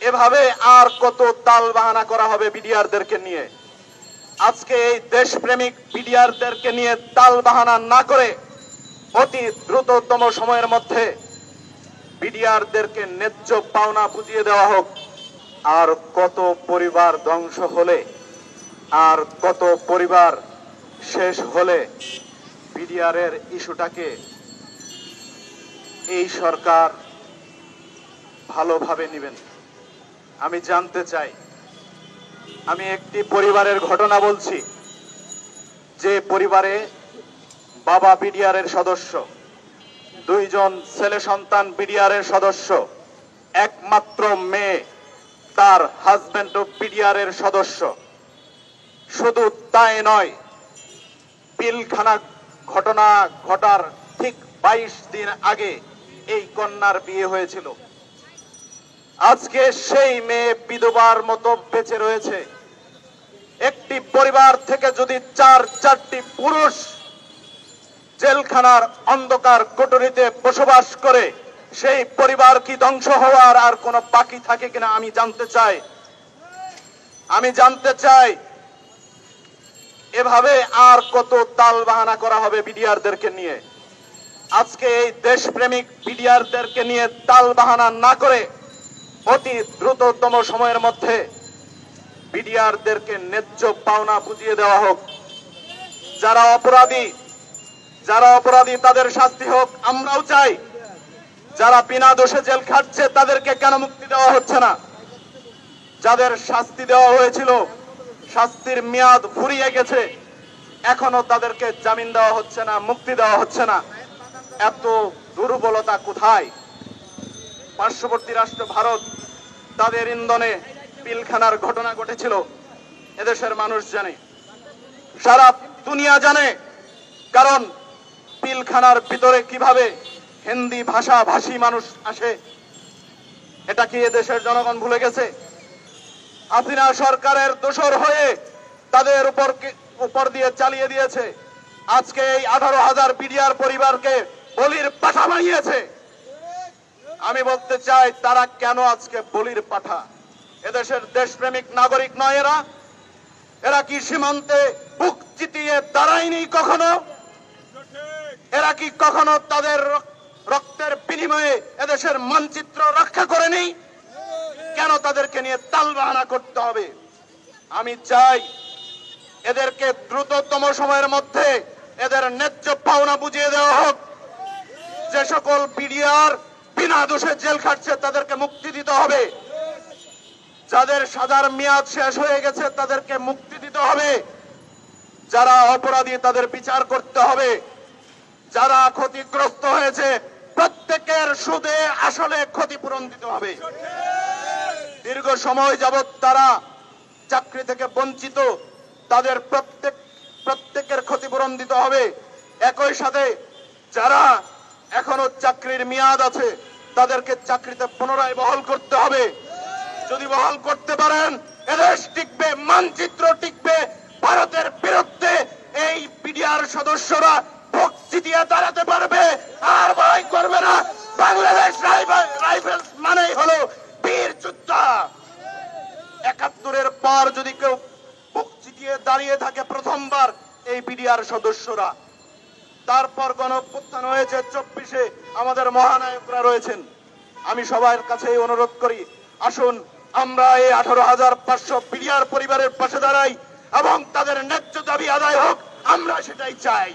এভাবে আর কত তাল বাহানা করা হবে বিডিআরদেরকে নিয়ে? আজকে এই দেশপ্রেমিক বিডিআরদেরকে নিয়ে তাল বাহানা না করে অতি দ্রুততম সময়ের মধ্যে বিডিআরদেরকে ন্যায্য পাওনা বুঝিয়ে দেওয়া হোক। আর কত পরিবার ধ্বংস হলে, আর কত পরিবার শেষ হলে বিডিআরের ইস্যুটাকে এই সরকার ভালোভাবে নেবেন? আমি জানতে চাই। আমি একটি পরিবারের ঘটনা বলছি, যে পরিবারে বাবা বিডিআরের সদস্য, দুইজন ছেলে সন্তান বিডিআরের সদস্য, একমাত্র মেয়ে তার হাজবেন্ডও বিডিআরের সদস্য। শুধু তাই নয়, পিলখানা ঘটনা ঘটার ঠিক 22 দিন আগে এই কন্যার বিয়ে হয়েছিল। আজকে সেই মেয়ে বিধবার মতো বেঁচে রয়েছে। একটি পরিবার থেকে যদি চারটি পুরুষ জেলখানার অন্ধকার কোটরিতে বসবাস করে, সেই পরিবার কি ধ্বংস হওয়ার আর কোনো বাকি থাকে কিনা আমি জানতে চাই। এভাবে আর কত তাল বাহানা করা হবে বিডিআরদেরকে নিয়ে? আজকে এই দেশপ্রেমিক বিডিআরদেরকে নিয়ে তাল বাহানা না করে অতি দ্রুততম সময়ের মধ্যে বিডিআরদেরকে ন্যায্য পাওনা বুঝিয়ে দেওয়া হোক। যারা অপরাধী তাদের শাস্তি হোক, আমরাও চাই। যারা বিনা দোষে জেল খাটছে তাদেরকে কেন মুক্তি দেওয়া হচ্ছে না? যাদের শাস্তি দেওয়া হয়েছিল, শাস্তির মেয়াদ ফুরিয়ে গেছে, এখনো তাদেরকে জামিন দেওয়া হচ্ছে না, মুক্তি দেওয়া হচ্ছে না। এত দুর্বলতা কোথায়? পার্শ্ববর্তী রাষ্ট্র ভারত, তাদের ইন্ধনে পিলখানার ঘটনা ঘটেছিল, এদেশের মানুষ জানে, সারা দুনিয়া জানে। কারণ পিলখানার ভিতরে কিভাবে হিন্দি ভাষী মানুষ আসে, এটা কি এদেশের জনগণ ভুলে গেছে? হাসিনা সরকারের দোসর হয়ে তাদের উপর দিয়ে চালিয়ে দিয়েছে। আজকে এই 18,000 বিডিআর পরিবারকে বলির পাঠা বানিয়েছে। আমি বলতে চাই, তারা কেন আজকে বলির পাঠা? এদেশের দেশপ্রেমিক নাগরিক নয় এরা কি সীমান্তে বুক চিতিয়ে দাঁড়ায়নি কখনো? এরা কি কখনো তাদের রক্তের বিনিময়ে এদেশের মানচিত্র রক্ষা করেনি? কেন তাদেরকে নিয়ে তালবাহানা করতে হবে? আমি চাই এদেরকে দ্রুততম সময়ের মধ্যে এদের ন্যায্য পাওনা বুঝিয়ে দেওয়া হোক। যে সকল বিডিআর বিনা দোষে জেল খাটছে তাদেরকে মুক্তি দিতে হবে। যাদের সাজার মেয়াদ শেষ হয়ে গেছে তাদেরকে মুক্তি দিতে হবে। যারা অপরাধী তাদের বিচার করতে হবে। যারা ক্ষতিগ্রস্ত হয়েছে প্রত্যেকের সুদে আসলে ক্ষতিপূরণ দিতে হবে। দীর্ঘ সময় যাবৎ তারা চাকরি থেকে বঞ্চিত, তাদের প্রত্যেকের ক্ষতিপূরণ দিতে হবে। একই সাথে যারা এখনো চাকরির মেয়াদ আছে তাদেরকে চাকরিতে পুনরায় বহাল করতে হবে। যদি বহাল করতে পারেন, এদেশ টিকবে, মানচিত্র টিকবে। ভারতের বিরুদ্ধে এই বিডিআর সদস্যরা বুক চিতিয়ে দাঁড়াতে পারবে, আর ভয় করবে না। বাংলাদেশ রাইফেলস মানেই হলো বীর যোদ্ধা। ৭১-এর পর যদি কেউ বুক চিতিয়ে দাঁড়িয়ে থাকে প্রথমবার এই বিডিআর সদস্যরা, তারপর গণঅভ্যুত্থান হয়েছে ২৪-এ, আমাদের মহানায়করা রয়েছেন। আমি সবার কাছে অনুরোধ করি, আসুন আমরা এই 18,৫০০ বিডিআর পরিবারের পাশে দাঁড়াই এবং তাদের ন্যায্য দাবি আদায় হোক। আমরা সেটাই চাই।